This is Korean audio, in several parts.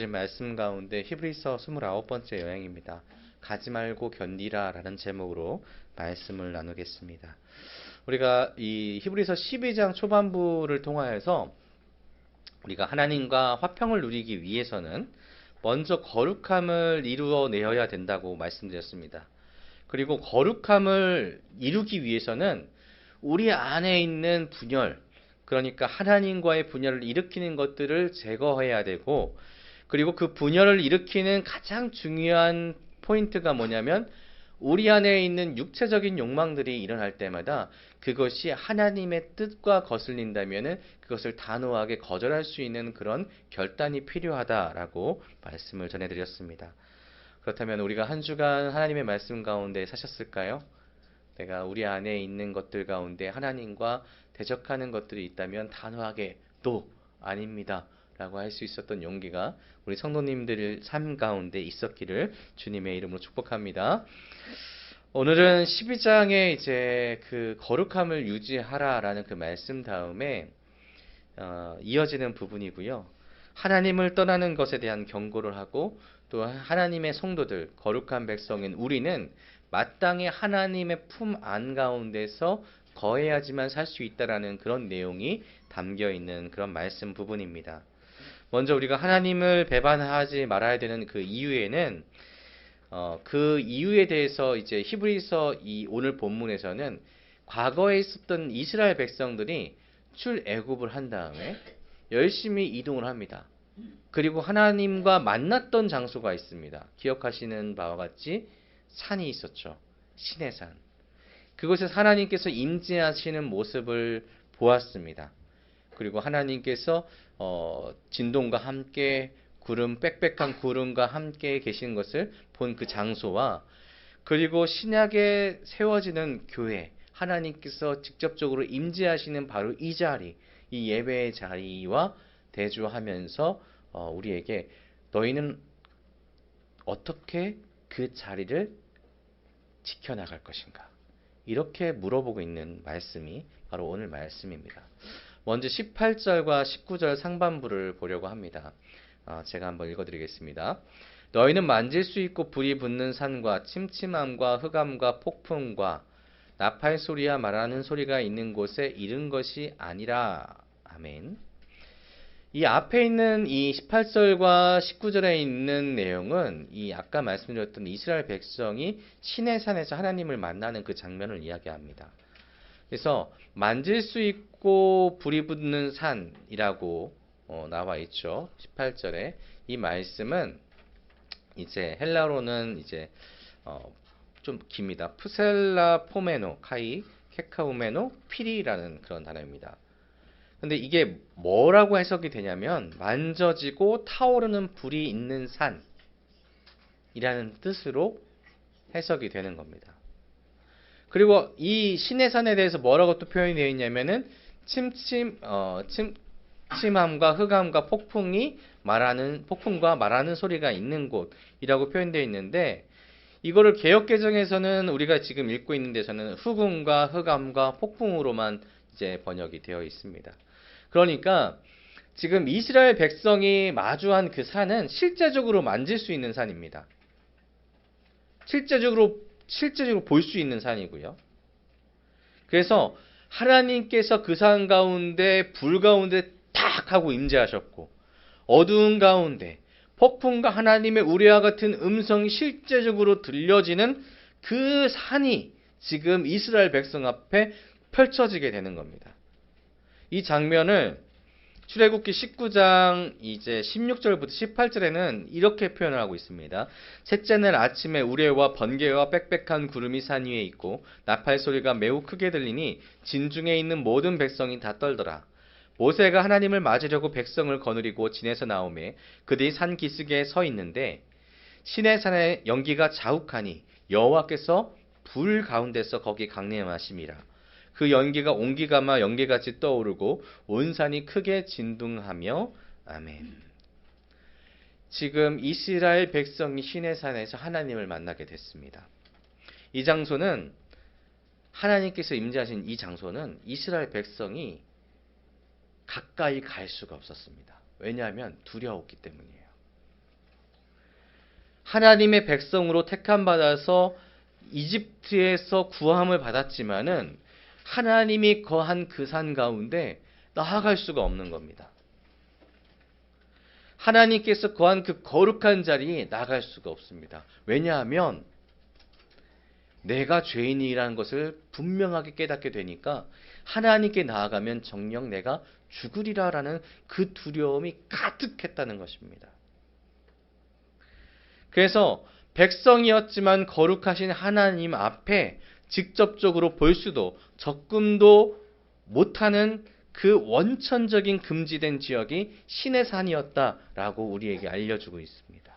말씀 가운데 히브리서 29번째 여행입니다. 가지 말고 견디라 라는 제목으로 말씀을 나누겠습니다. 우리가 이 히브리서 12장 초반부를 통하여서 우리가 하나님과 화평을 누리기 위해서는 먼저 거룩함을 이루어내야 된다고 말씀드렸습니다. 그리고 거룩함을 이루기 위해서는 우리 안에 있는 분열, 그러니까 하나님과의 분열을 일으키는 것들을 제거해야 되고, 그리고 그 분열을 일으키는 가장 중요한 포인트가 뭐냐면 우리 안에 있는 육체적인 욕망들이 일어날 때마다 그것이 하나님의 뜻과 거슬린다면 그것을 단호하게 거절할 수 있는 그런 결단이 필요하다라고 말씀을 전해드렸습니다. 그렇다면 우리가 한 주간 하나님의 말씀 가운데 사셨을까요? 내가 우리 안에 있는 것들 가운데 하나님과 대적하는 것들이 있다면 단호하게 또 아닙니다 라고 할 수 있었던 용기가 우리 성도님들 삶 가운데 있었기를 주님의 이름으로 축복합니다. 오늘은 12장에 이제 그 거룩함을 유지하라라는 그 말씀 다음에 이어지는 부분이고요. 하나님을 떠나는 것에 대한 경고를 하고 또 하나님의 성도들, 거룩한 백성인 우리는 마땅히 하나님의 품 안 가운데서 거해야지만 살 수 있다라는 그런 내용이 담겨 있는 그런 말씀 부분입니다. 먼저 우리가 하나님을 배반하지 말아야 되는 그 이유에는 그 이유에 대해서 이제 히브리서 이 오늘 본문에서는 과거에 있었던 이스라엘 백성들이 출애굽을 한 다음에 열심히 이동을 합니다. 그리고 하나님과 만났던 장소가 있습니다. 기억하시는 바와 같이 산이 있었죠. 신의 산. 그곳에서 하나님께서 임재하시는 모습을 보았습니다. 그리고 하나님께서 진동과 함께 구름, 빽빽한 구름과 함께 계신 것을 본 그 장소와 그리고 신약에 세워지는 교회, 하나님께서 직접적으로 임재하시는 바로 이 자리, 이 예배의 자리와 대조하면서 우리에게 너희는 어떻게 그 자리를 지켜나갈 것인가? 이렇게 물어보고 있는 말씀이 바로 오늘 말씀입니다. 먼저 18절과 19절 상반부를 보려고 합니다. 제가 한번 읽어드리겠습니다. 너희는 만질 수 있고 불이 붙는 산과 침침함과 흑암과 폭풍과 나팔 소리와 말하는 소리가 있는 곳에 이른 것이 아니라. 아멘. 이 앞에 있는 이 18절과 19절에 있는 내용은 이 아까 말씀드렸던 이스라엘 백성이 시내 산에서 하나님을 만나는 그 장면을 이야기합니다. 그래서 만질 수 있고 불이 붙는 산이라고 나와 있죠. 18절에 이 말씀은 이제 헬라어로는 이제 좀 깁니다. 푸셀라 포메노 카이 케카우메노 피리라는 그런 단어입니다. 근데 이게 뭐라고 해석이 되냐면 만져지고 타오르는 불이 있는 산이라는 뜻으로 해석이 되는 겁니다. 그리고 이 신의 산에 대해서 뭐라고 또 표현이 되어 있냐면은 침침함과 흑암과 폭풍과 말하는 소리가 있는 곳이라고 표현되어 있는데 이거를 개역개정에서는 우리가 지금 읽고 있는 데서는 흑음과 흑암과 폭풍으로만 이제 번역이 되어 있습니다. 그러니까 지금 이스라엘 백성이 마주한 그 산은 실제적으로 만질 수 있는 산입니다. 실제적으로 볼 수 있는 산이고요. 그래서 하나님께서 그 산 가운데 불 가운데 탁 하고 임재하셨고 어두운 가운데 폭풍과 하나님의 우레와 같은 음성이 실제적으로 들려지는 그 산이 지금 이스라엘 백성 앞에 펼쳐지게 되는 겁니다. 이 장면을 출애굽기 19장 이제 16절부터 18절에는 이렇게 표현을 하고 있습니다. 셋째 날 아침에 우레와 번개와 빽빽한 구름이 산 위에 있고 나팔 소리가 매우 크게 들리니 진중에 있는 모든 백성이 다 떨더라. 모세가 하나님을 맞으려고 백성을 거느리고 진에서 나오매 그들이 산 기슭에 서 있는데 시내 산의 연기가 자욱하니 여호와께서 불 가운데서 거기 강림하심이라. 그 연기가 옹기가마 연기같이 떠오르고 온 산이 크게 진동하며. 아멘. 지금 이스라엘 백성이 시내산에서 하나님을 만나게 됐습니다. 이 장소는 하나님께서 임재하신 이 장소는 이스라엘 백성이 가까이 갈 수가 없었습니다. 왜냐하면 두려웠기 때문이에요. 하나님의 백성으로 택함받아서 이집트에서 구함을 받았지만은 하나님이 거한 그 산 가운데 나아갈 수가 없는 겁니다. 하나님께서 거한 그 거룩한 자리에 나갈 수가 없습니다. 왜냐하면 내가 죄인이라는 것을 분명하게 깨닫게 되니까 하나님께 나아가면 정녕 내가 죽으리라라는 그 두려움이 가득했다는 것입니다. 그래서 백성이었지만 거룩하신 하나님 앞에 직접적으로 볼 수도 접근도 못하는 그 원천적인 금지된 지역이 신의 산이었다라고 우리에게 알려주고 있습니다.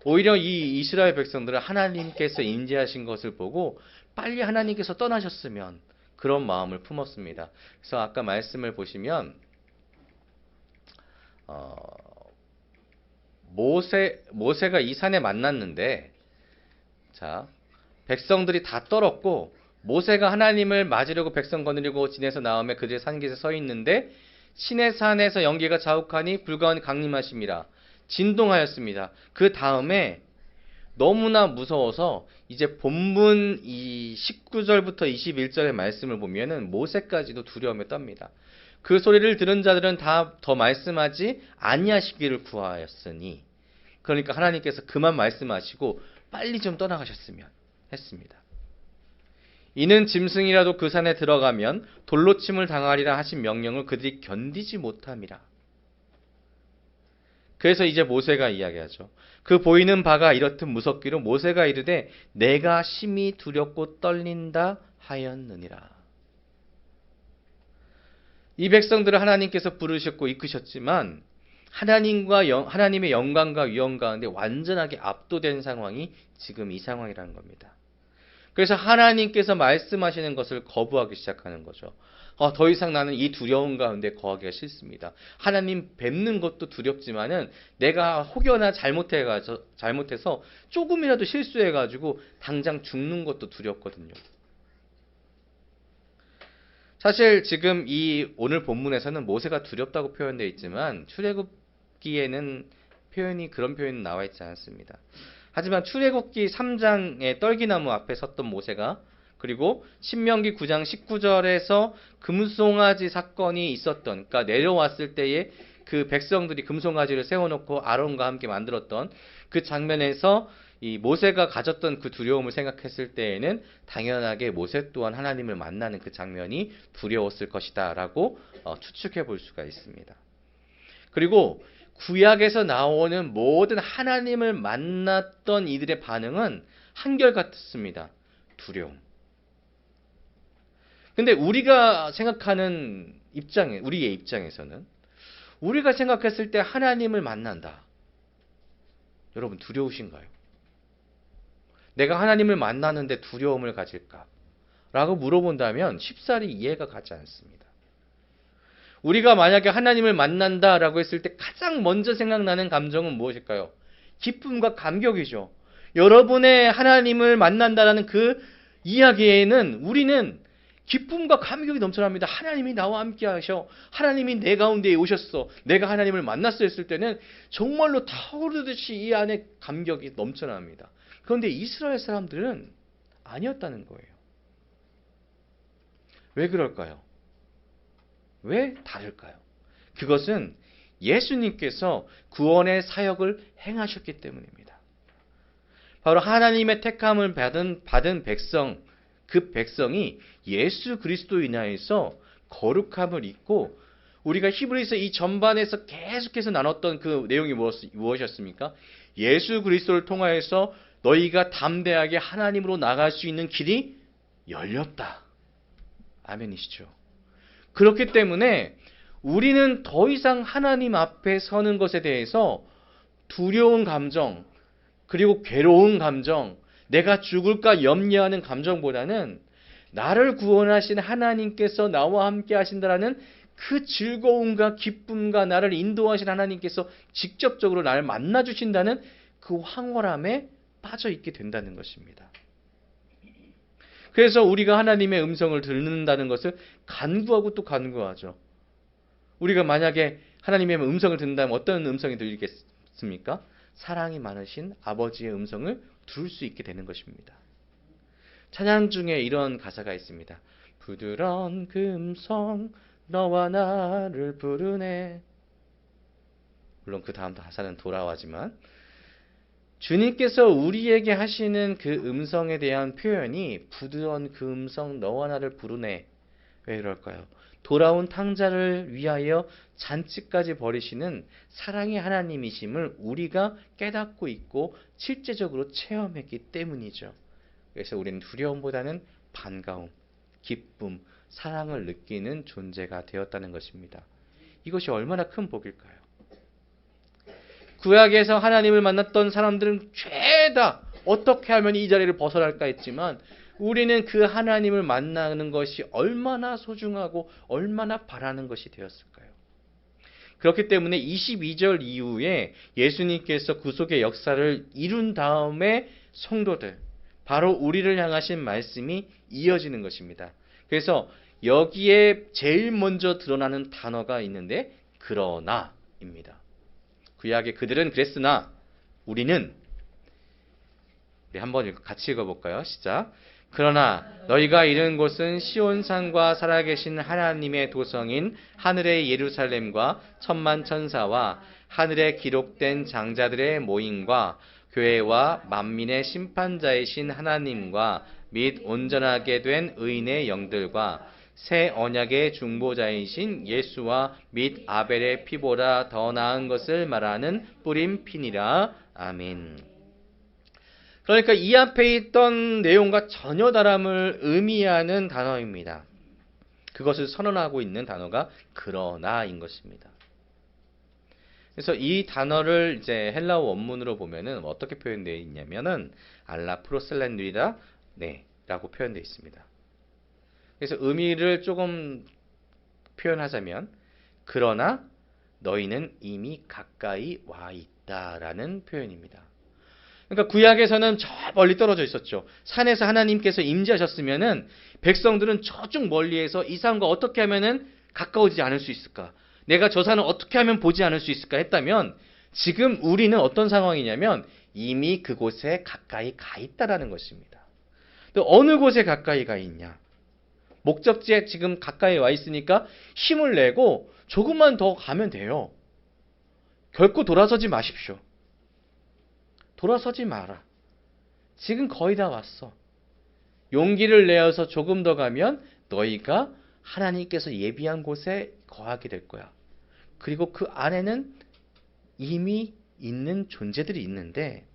오히려 이 이스라엘 백성들은 하나님께서 인지하신 것을 보고 빨리 하나님께서 떠나셨으면 그런 마음을 품었습니다. 그래서 아까 말씀을 보시면 모세가 이 산에 만났는데, 자, 백성들이 다 떨었고 모세가 하나님을 맞으려고 백성 거느리고 진에서 나오며 그들의 산깃에 서 있는데 신의 산에서 연기가 자욱하니 불가운 강림하심이라 진동하였습니다. 그 다음에 너무나 무서워서 이제 본문 이 19절부터 21절의 말씀을 보면은 모세까지도 두려움에 떱니다. 그 소리를 들은 자들은 다 더 말씀하지 아니하시기를 구하였으니, 그러니까 하나님께서 그만 말씀하시고 빨리 좀 떠나가셨으면 했습니다. 이는 짐승이라도 그 산에 들어가면 돌로 침을 당하리라 하신 명령을 그들이 견디지 못함이라. 그래서 이제 모세가 이야기하죠. 그 보이는 바가 이렇듯 무섭기로 모세가 이르되 내가 심히 두렵고 떨린다 하였느니라. 이 백성들을 하나님께서 부르셨고 이끄셨지만 하나님의 영광과 위엄 가운데 완전하게 압도된 상황이 지금 이 상황이라는 겁니다. 그래서 하나님께서 말씀하시는 것을 거부하기 시작하는 거죠. 더 이상 나는 이 두려움 가운데 거하기가 싫습니다. 하나님 뵙는 것도 두렵지만은 내가 혹여나 잘못해서 조금이라도 실수해가지고 당장 죽는 것도 두렵거든요. 사실 지금 이 오늘 본문에서는 모세가 두렵다고 표현되어 있지만 출애굽기에는 그런 표현이 나와 있지 않습니다. 하지만 출애굽기 3장의 떨기나무 앞에 섰던 모세가, 그리고 신명기 9장 19절에서 금송아지 사건이 있었던, 그러니까 내려왔을 때에 그 백성들이 금송아지를 세워놓고 아론과 함께 만들었던 그 장면에서 이 모세가 가졌던 그 두려움을 생각했을 때에는 당연하게 모세 또한 하나님을 만나는 그 장면이 두려웠을 것이다 라고 추측해 볼 수가 있습니다. 그리고 구약에서 나오는 모든 하나님을 만났던 이들의 반응은 한결같습니다. 두려움. 근데 우리가 생각하는 우리의 입장에서는 우리가 생각했을 때 하나님을 만난다. 여러분 두려우신가요? 내가 하나님을 만나는데 두려움을 가질까? 라고 물어본다면 쉽사리 이해가 가지 않습니다. 우리가 만약에 하나님을 만난다라고 했을 때 가장 먼저 생각나는 감정은 무엇일까요? 기쁨과 감격이죠. 여러분의 하나님을 만난다라는 그 이야기에는 우리는 기쁨과 감격이 넘쳐납니다. 하나님이 나와 함께 하셔. 하나님이 내 가운데에 오셨어. 내가 하나님을 만났어 했을 때는 정말로 타오르듯이 이 안에 감격이 넘쳐납니다. 그런데 이스라엘 사람들은 아니었다는 거예요. 왜 그럴까요? 왜 다를까요? 그것은 예수님께서 구원의 사역을 행하셨기 때문입니다. 바로 하나님의 택함을 받은 백성, 그 백성이 예수 그리스도로 인하여서 거룩함을 입고, 우리가 히브리서 이 전반에서 계속해서 나눴던 그 내용이 무엇이었습니까? 예수 그리스도를 통하여서 너희가 담대하게 하나님으로 나갈 수 있는 길이 열렸다. 아멘이시죠? 그렇기 때문에 우리는 더 이상 하나님 앞에 서는 것에 대해서 두려운 감정, 그리고 괴로운 감정, 내가 죽을까 염려하는 감정보다는 나를 구원하신 하나님께서 나와 함께 하신다라는 그 즐거움과 기쁨과 나를 인도하신 하나님께서 직접적으로 나를 만나주신다는 그 황홀함에 빠져 있게 된다는 것입니다. 그래서 우리가 하나님의 음성을 듣는다는 것을 간구하고 또 간구하죠. 우리가 만약에 하나님의 음성을 듣는다면 어떤 음성이 있습니까? 사랑이 많으신 아버지의 음성을 들을 수 있게 되는 것입니다. 찬양 중에 이런 가사가 있습니다. 부드러운 그 음성 너와 나를 부르네. 물론 그 다음 가사는 돌아와지만 주님께서 우리에게 하시는 그 음성에 대한 표현이 부드러운 그 음성 너와 나를 부르네. 왜 그럴까요? 돌아온 탕자를 위하여 잔치까지 벌이시는 사랑의 하나님이심을 우리가 깨닫고 있고 실제적으로 체험했기 때문이죠. 그래서 우리는 두려움보다는 반가움, 기쁨, 사랑을 느끼는 존재가 되었다는 것입니다. 이것이 얼마나 큰 복일까요? 구약에서 하나님을 만났던 사람들은 죄다 어떻게 하면 이 자리를 벗어날까 했지만 우리는 그 하나님을 만나는 것이 얼마나 소중하고 얼마나 바라는 것이 되었을까요? 그렇기 때문에 22절 이후에 예수님께서 구속의 역사를 이룬 다음에 성도들, 바로 우리를 향하신 말씀이 이어지는 것입니다. 그래서 여기에 제일 먼저 드러나는 단어가 있는데 그러나입니다. 구약의 그들은 그랬으나 우리는 우리 한번 같이 읽어볼까요? 시작. 그러나 너희가 이른 곳은 시온산과 살아계신 하나님의 도성인 하늘의 예루살렘과 천만 천사와 하늘에 기록된 장자들의 모임과 교회와 만민의 심판자이신 하나님과 및 온전하게 된 의인의 영들과 새 언약의 중보자이신 예수와 및 아벨의 피보다 더 나은 것을 말하는 뿌린 피니라. 아멘. 그러니까 이 앞에 있던 내용과 전혀 다름을 의미하는 단어입니다. 그것을 선언하고 있는 단어가 그러나인 것입니다. 그래서 이 단어를 이제 헬라어 원문으로 보면은 어떻게 표현되어 있냐면은 알라 프로셀렌누이다 네라고 표현되어 있습니다. 그래서 의미를 조금 표현하자면 그러나 너희는 이미 가까이 와 있다라는 표현입니다. 그러니까 구약에서는 저 멀리 떨어져 있었죠. 산에서 하나님께서 임재하셨으면은 백성들은 저쪽 멀리에서 이 산과 어떻게 하면은 가까워지지 않을 수 있을까? 내가 저 산을 어떻게 하면 보지 않을 수 있을까 했다면 지금 우리는 어떤 상황이냐면 이미 그곳에 가까이 가 있다라는 것입니다. 또 어느 곳에 가까이 가 있냐? 목적지에 지금 가까이 와 있으니까 힘을 내고 조금만 더 가면 돼요. 결코 돌아서지 마십시오. 돌아서지 마라. 지금 거의 다 왔어. 용기를 내어서 조금 더 가면 너희가 하나님께서 예비한 곳에 거하게 될 거야. 그리고 그 안에는 이미 있는 존재들이 있는데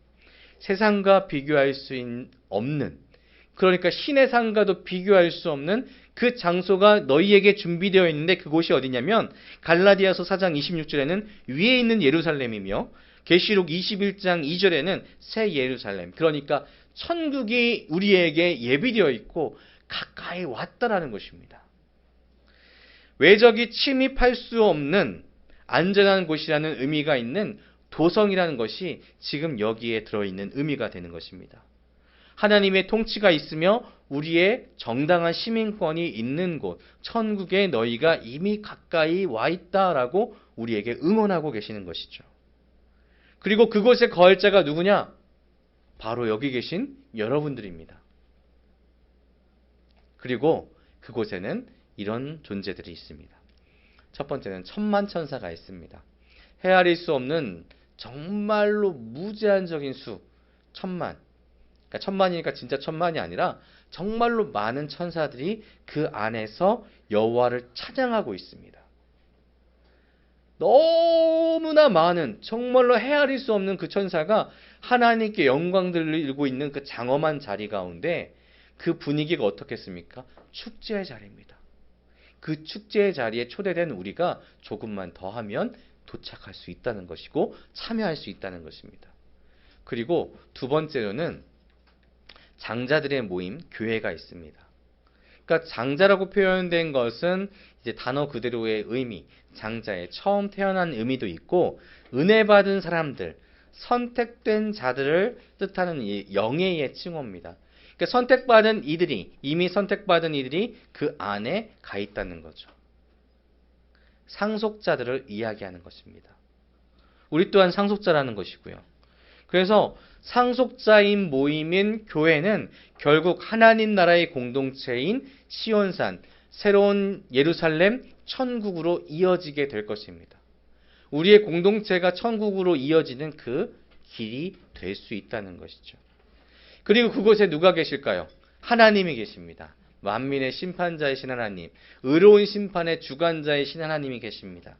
세상과 비교할 수 없는, 그러니까 신의 산과도 비교할 수 없는 그 장소가 너희에게 준비되어 있는데 그곳이 어디냐면 갈라디아서 4장 26절에는 위에 있는 예루살렘이며 계시록 21장 2절에는 새 예루살렘, 그러니까 천국이 우리에게 예비되어 있고 가까이 왔다라는 것입니다. 외적이 침입할 수 없는 안전한 곳이라는 의미가 있는 도성이라는 것이 지금 여기에 들어있는 의미가 되는 것입니다. 하나님의 통치가 있으며 우리의 정당한 시민권이 있는 곳, 천국에 너희가 이미 가까이 와 있다라고 우리에게 응원하고 계시는 것이죠. 그리고 그곳에 거할 자가 누구냐? 바로 여기 계신 여러분들입니다. 그리고 그곳에는 이런 존재들이 있습니다. 첫 번째는 천만 천사가 있습니다. 헤아릴 수 없는 정말로 무제한적인 수, 천만. 그러니까 천만이니까 진짜 천만이 아니라 정말로 많은 천사들이 그 안에서 여호와를 찬양하고 있습니다. 너무나 많은, 정말로 헤아릴 수 없는 그 천사가 하나님께 영광들을 들고 있는 그 장엄한 자리 가운데 그 분위기가 어떻겠습니까? 축제의 자리입니다. 그 축제의 자리에 초대된 우리가 조금만 더 하면 도착할 수 있다는 것이고 참여할 수 있다는 것입니다. 그리고 두 번째로는 장자들의 모임, 교회가 있습니다. 그러니까 장자라고 표현된 것은 이제 단어 그대로의 의미, 장자의 처음 태어난 의미도 있고 은혜 받은 사람들, 선택된 자들을 뜻하는 영예의 칭호입니다. 그러니까 선택받은 이들이, 이미 선택받은 이들이 그 안에 가 있다는 거죠. 상속자들을 이야기하는 것입니다. 우리 또한 상속자라는 것이고요. 그래서 상속자인 모임인 교회는 결국 하나님 나라의 공동체인 시온산, 새로운 예루살렘, 천국으로 이어지게 될 것입니다. 우리의 공동체가 천국으로 이어지는 그 길이 될 수 있다는 것이죠. 그리고 그곳에 누가 계실까요? 하나님이 계십니다. 만민의 심판자이신 하나님, 의로운 심판의 주관자이신 하나님이 계십니다.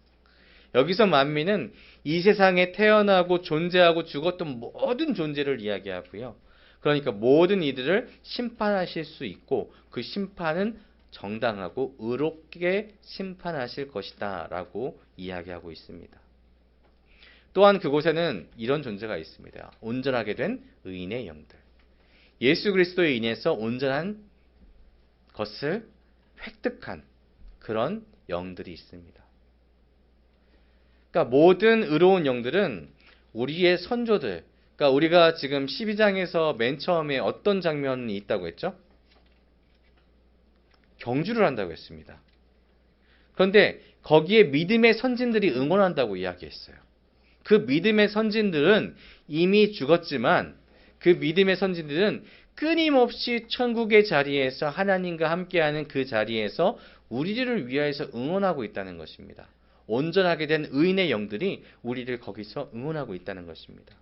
여기서 만민은 이 세상에 태어나고 존재하고 죽었던 모든 존재를 이야기하고요. 그러니까 모든 이들을 심판하실 수 있고 그 심판은 정당하고 의롭게 심판하실 것이다 라고 이야기하고 있습니다. 또한 그곳에는 이런 존재가 있습니다. 온전하게 된 의인의 영들. 예수 그리스도에 인해서 온전한 것을 획득한 그런 영들이 있습니다. 그러니까 모든 의로운 영들은 우리의 선조들, 그러니까 우리가 지금 12장에서 맨 처음에 어떤 장면이 있다고 했죠? 경주를 한다고 했습니다. 그런데 거기에 믿음의 선진들이 응원한다고 이야기했어요. 그 믿음의 선진들은 이미 죽었지만 그 믿음의 선진들은 끊임없이 천국의 자리에서 하나님과 함께하는 그 자리에서 우리를 위하여서 응원하고 있다는 것입니다. 온전하게 된 의인의 영들이 우리를 거기서 응원하고 있다는 것입니다.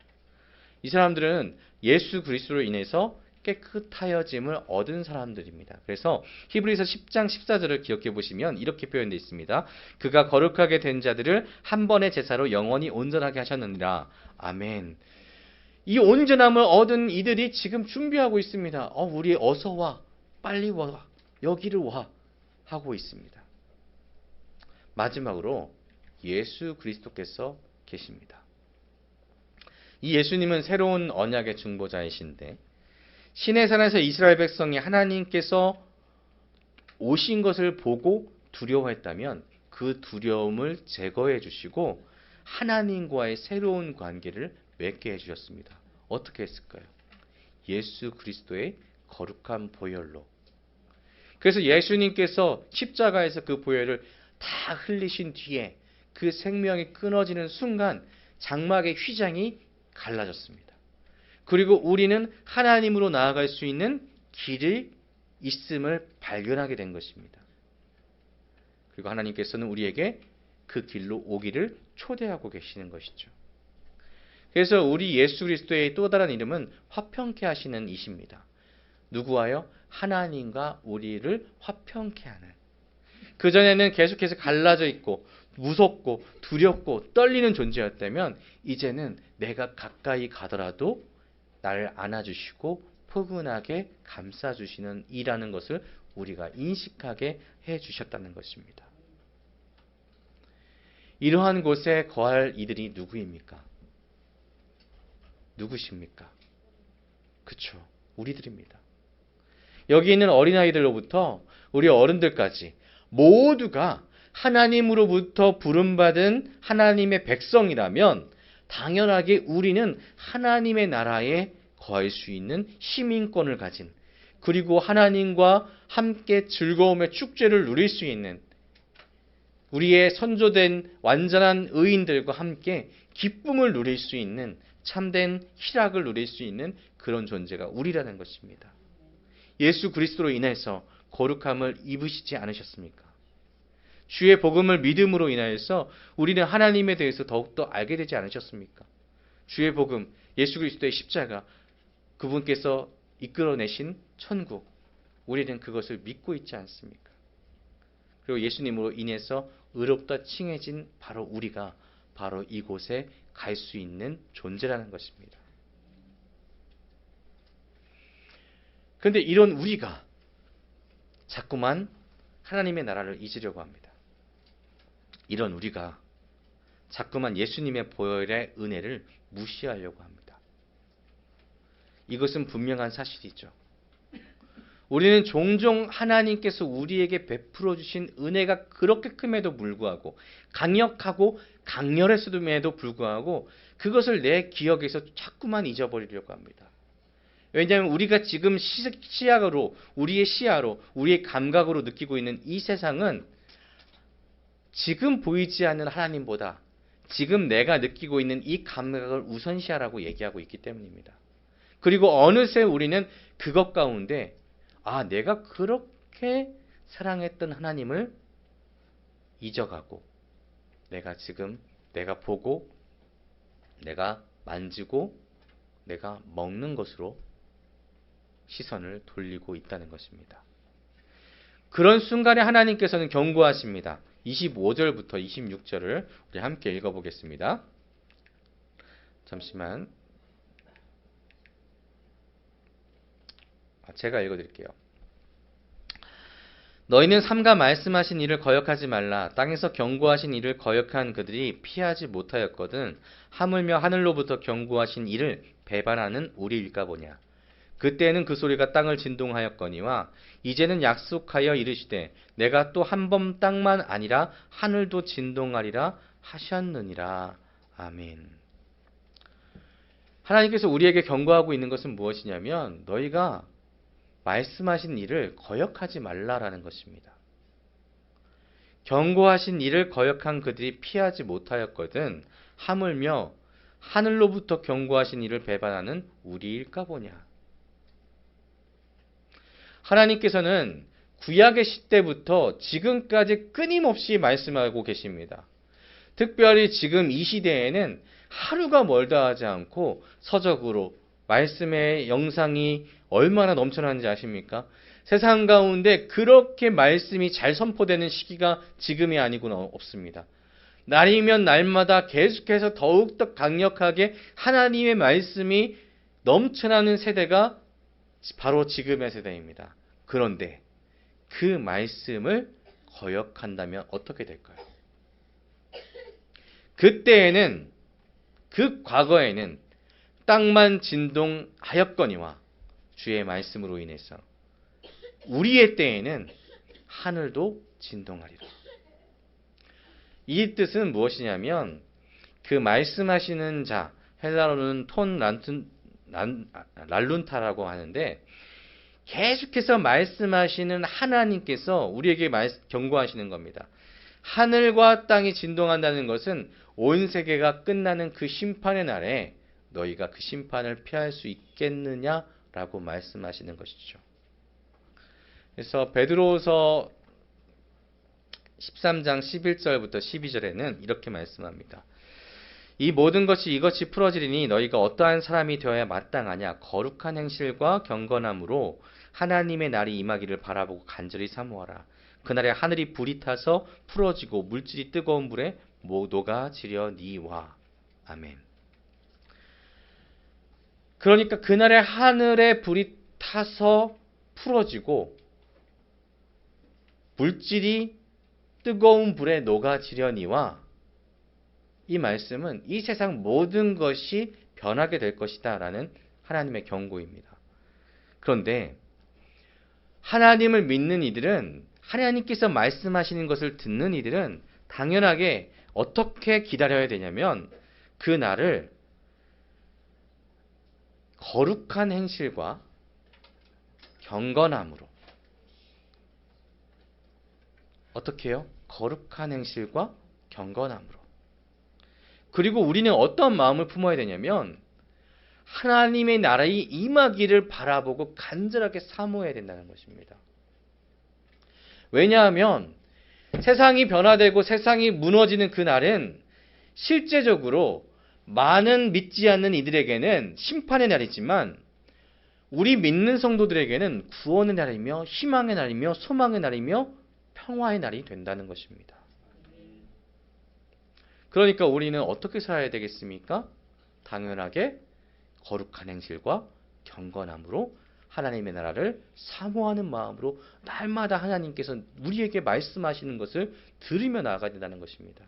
이 사람들은 예수 그리스도로 인해서 깨끗하여짐을 얻은 사람들입니다. 그래서 히브리서 10장 14절을 기억해 보시면 이렇게 표현되어 있습니다. 그가 거룩하게 된 자들을 한 번의 제사로 영원히 온전하게 하셨느니라. 아멘. 이 온전함을 얻은 이들이 지금 준비하고 있습니다. 우리 어서 와, 빨리 와, 여기를 와 하고 있습니다. 마지막으로 예수 그리스도께서 계십니다. 이 예수님은 새로운 언약의 중보자이신데 시내산에서 이스라엘 백성이 하나님께서 오신 것을 보고 두려워했다면 그 두려움을 제거해 주시고 하나님과의 새로운 관계를 맺게 해주셨습니다. 어떻게 했을까요? 예수 그리스도의 거룩한 보혈로. 그래서 예수님께서 십자가에서 그 보혈을 다 흘리신 뒤에 그 생명이 끊어지는 순간 장막의 휘장이 갈라졌습니다. 그리고 우리는 하나님으로 나아갈 수 있는 길이 있음을 발견하게 된 것입니다. 그리고 하나님께서는 우리에게 그 길로 오기를 초대하고 계시는 것이죠. 그래서 우리 예수 그리스도의 또 다른 이름은 화평케 하시는 이십니다. 누구와요? 하나님과 우리를 화평케 하는. 그전에는 계속해서 갈라져 있고 무섭고 두렵고 떨리는 존재였다면 이제는 내가 가까이 가더라도 나를 안아주시고 포근하게 감싸주시는 이라는 것을 우리가 인식하게 해주셨다는 것입니다. 이러한 곳에 거할 이들이 누구입니까? 누구십니까? 그쵸, 우리들입니다. 여기 있는 어린아이들로부터 우리 어른들까지 모두가 하나님으로부터 부름받은 하나님의 백성이라면 당연하게 우리는 하나님의 나라에 거할 수 있는 시민권을 가진, 그리고 하나님과 함께 즐거움의 축제를 누릴 수 있는, 우리의 선조된 완전한 의인들과 함께 기쁨을 누릴 수 있는, 참된 희락을 누릴 수 있는 그런 존재가 우리라는 것입니다. 예수 그리스도로 인해서 거룩함을 입으시지 않으셨습니까? 주의 복음을 믿음으로 인하여서 우리는 하나님에 대해서 더욱더 알게 되지 않으셨습니까? 주의 복음, 예수 그리스도의 십자가, 그분께서 이끌어내신 천국, 우리는 그것을 믿고 있지 않습니까? 그리고 예수님으로 인해서 의롭다 칭해진 바로 우리가 바로 이곳에 갈 수 있는 존재라는 것입니다. 그런데 이런 우리가 자꾸만 하나님의 나라를 잊으려고 합니다. 이런 우리가 자꾸만 예수님의 보혈의 은혜를 무시하려고 합니다. 이것은 분명한 사실이죠. 우리는 종종 하나님께서 우리에게 베풀어 주신 은혜가 그렇게 큼에도 불구하고, 강력하고 강렬했음에도 불구하고 그것을 내 기억에서 자꾸만 잊어버리려고 합니다. 왜냐하면 우리가 지금 시야로, 우리의 시야로, 우리의 감각으로 느끼고 있는 이 세상은 지금 보이지 않는 하나님보다 지금 내가 느끼고 있는 이 감각을 우선시하라고 얘기하고 있기 때문입니다. 그리고 어느새 우리는 그것 가운데 내가 그렇게 사랑했던 하나님을 잊어가고 내가 보고 내가 만지고 내가 먹는 것으로 시선을 돌리고 있다는 것입니다. 그런 순간에 하나님께서는 경고하십니다. 25절부터 26절을 우리 함께 읽어보겠습니다. 잠시만. 제가 읽어드릴게요. 너희는 삼가 말씀하신 일을 거역하지 말라. 땅에서 경고하신 일을 거역한 그들이 피하지 못하였거든 하물며 하늘로부터 경고하신 일을 배반하는 우리일까 보냐. 그때에는 그 소리가 땅을 진동하였거니와 이제는 약속하여 이르시되 내가 또 한 번 땅만 아니라 하늘도 진동하리라 하셨느니라. 아멘. 하나님께서 우리에게 경고하고 있는 것은 무엇이냐면 너희가 말씀하신 일을 거역하지 말라라는 것입니다. 경고하신 일을 거역한 그들이 피하지 못하였거든 하물며 하늘로부터 경고하신 일을 배반하는 우리일까 보냐. 하나님께서는 구약의 시대부터 지금까지 끊임없이 말씀하고 계십니다. 특별히 지금 이 시대에는 하루가 멀다 하지 않고 서적으로 말씀의 영상이 얼마나 넘쳐나는지 아십니까? 세상 가운데 그렇게 말씀이 잘 선포되는 시기가 지금이 아니고는 없습니다. 날이면 날마다 계속해서 더욱더 강력하게 하나님의 말씀이 넘쳐나는 세대가 바로 지금의 세대입니다. 그런데 그 말씀을 거역한다면 어떻게 될까요? 그때에는 그 과거에는 땅만 진동하였거니와 주의 말씀으로 인해서 우리의 때에는 하늘도 진동하리라. 이 뜻은 무엇이냐면 그 말씀하시는 자, 헬라어로는 톤 랄룬타라고 하는데 계속해서 말씀하시는 하나님께서 우리에게 경고하시는 겁니다. 하늘과 땅이 진동한다는 것은 온 세계가 끝나는 그 심판의 날에 너희가 그 심판을 피할 수 있겠느냐라고 말씀하시는 것이죠. 그래서 베드로서 13장 11절부터 12절에는 이렇게 말씀합니다. 이 모든 것이 이것이 풀어지리니 너희가 어떠한 사람이 되어야 마땅하냐. 거룩한 행실과 경건함으로 하나님의 날이 임하기를 바라보고 간절히 사모하라. 그날에 하늘이 불이 타서 풀어지고 물질이 뜨거운 불에 녹아지려니와. 아멘. 그러니까 그날에 하늘에 불이 타서 풀어지고 물질이 뜨거운 불에 녹아지려니와 이 말씀은 이 세상 모든 것이 변하게 될 것이다 라는 하나님의 경고입니다. 그런데 하나님을 믿는 이들은 하나님께서 말씀하시는 것을 듣는 이들은 당연하게 어떻게 기다려야 되냐면 그 날을 거룩한 행실과 경건함으로 어떻게 해요? 거룩한 행실과 경건함으로. 그리고 우리는 어떤 마음을 품어야 되냐면 하나님의 나라의 임하기를 바라보고 간절하게 사모해야 된다는 것입니다. 왜냐하면 세상이 변화되고 세상이 무너지는 그 날은 실제적으로 많은 믿지 않는 이들에게는 심판의 날이지만 우리 믿는 성도들에게는 구원의 날이며 희망의 날이며 소망의 날이며 평화의 날이 된다는 것입니다. 그러니까 우리는 어떻게 살아야 되겠습니까? 당연하게 거룩한 행실과 경건함으로 하나님의 나라를 사모하는 마음으로 날마다 하나님께서 우리에게 말씀하시는 것을 들으며 나아가야 된다는 것입니다.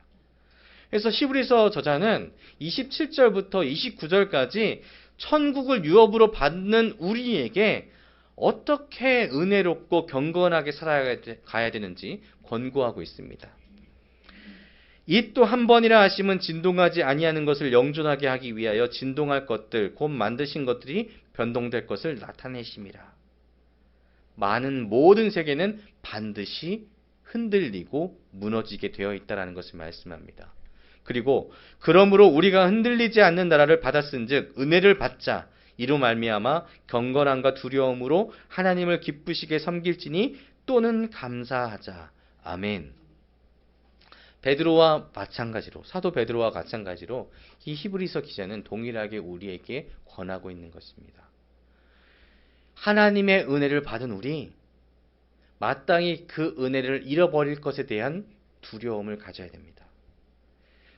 그래서 히브리서 저자는 27절부터 29절까지 천국을 유업으로 받는 우리에게 어떻게 은혜롭고 경건하게 살아가야 되는지 권고하고 있습니다. 이 또 한 번이라 하심은 진동하지 아니하는 것을 영존하게 하기 위하여 진동할 것들 곧 만드신 것들이 변동될 것을 나타내심이라. 많은 모든 세계는 반드시 흔들리고 무너지게 되어 있다는 것을 말씀합니다. 그리고 그러므로 우리가 흔들리지 않는 나라를 받았은즉 은혜를 받자. 이로 말미암아 경건함과 두려움으로 하나님을 기쁘시게 섬길지니 또는 감사하자. 아멘. 베드로와 마찬가지로, 사도 베드로와 마찬가지로 이 히브리서 기자는 동일하게 우리에게 권하고 있는 것입니다. 하나님의 은혜를 받은 우리, 마땅히 그 은혜를 잃어버릴 것에 대한 두려움을 가져야 됩니다.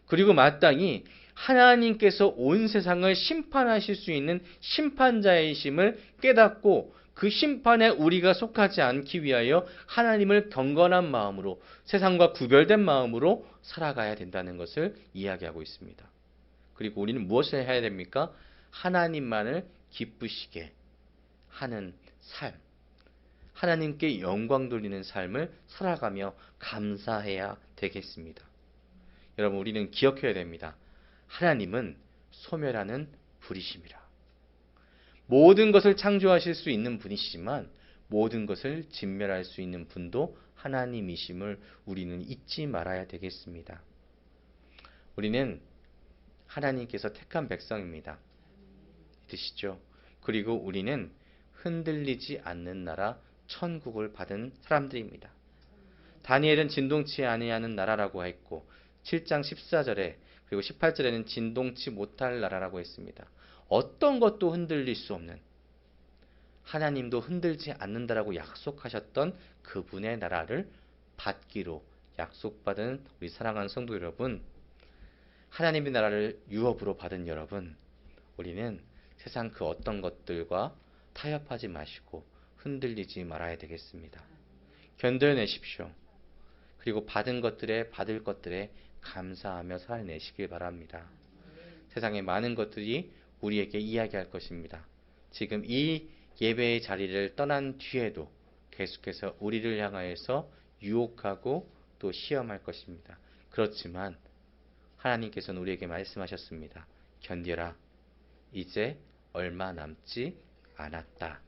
그리고 마땅히 하나님께서 온 세상을 심판하실 수 있는 심판자이심을 깨닫고 그 심판에 우리가 속하지 않기 위하여 하나님을 경건한 마음으로, 세상과 구별된 마음으로 살아가야 된다는 것을 이야기하고 있습니다. 그리고 우리는 무엇을 해야 됩니까? 하나님만을 기쁘시게 하는 삶, 하나님께 영광 돌리는 삶을 살아가며 감사해야 되겠습니다. 여러분, 우리는 기억해야 됩니다. 하나님은 소멸하는 불이심이라. 모든 것을 창조하실 수 있는 분이시지만 모든 것을 진멸할 수 있는 분도 하나님이심을 우리는 잊지 말아야 되겠습니다. 우리는 하나님께서 택한 백성입니다. 믿으시죠? 그리고 우리는 흔들리지 않는 나라 천국을 받은 사람들입니다. 다니엘은 진동치 아니하는 나라라고 했고 7장 14절에 그리고 18절에는 진동치 못할 나라라고 했습니다. 어떤 것도 흔들릴 수 없는, 하나님도 흔들지 않는다라고 약속하셨던 그분의 나라를 받기로 약속받은 우리 사랑하는 성도 여러분, 하나님의 나라를 유업으로 받은 여러분, 우리는 세상 그 어떤 것들과 타협하지 마시고 흔들리지 말아야 되겠습니다. 견뎌내십시오. 그리고 받은 것들에, 받을 것들에 감사하며 살아내시길 바랍니다. 세상에 많은 것들이 우리에게 이야기할 것입니다. 지금 이 예배의 자리를 떠난 뒤에도 계속해서 우리를 향하여서 유혹하고 또 시험할 것입니다. 그렇지만 하나님께서는 우리에게 말씀하셨습니다. 견뎌라. 이제 얼마 남지 않았다.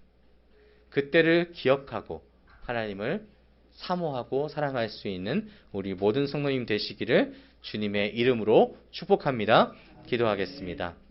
그때를 기억하고 하나님을 사모하고 사랑할 수 있는 우리 모든 성도님 되시기를 주님의 이름으로 축복합니다. 기도하겠습니다.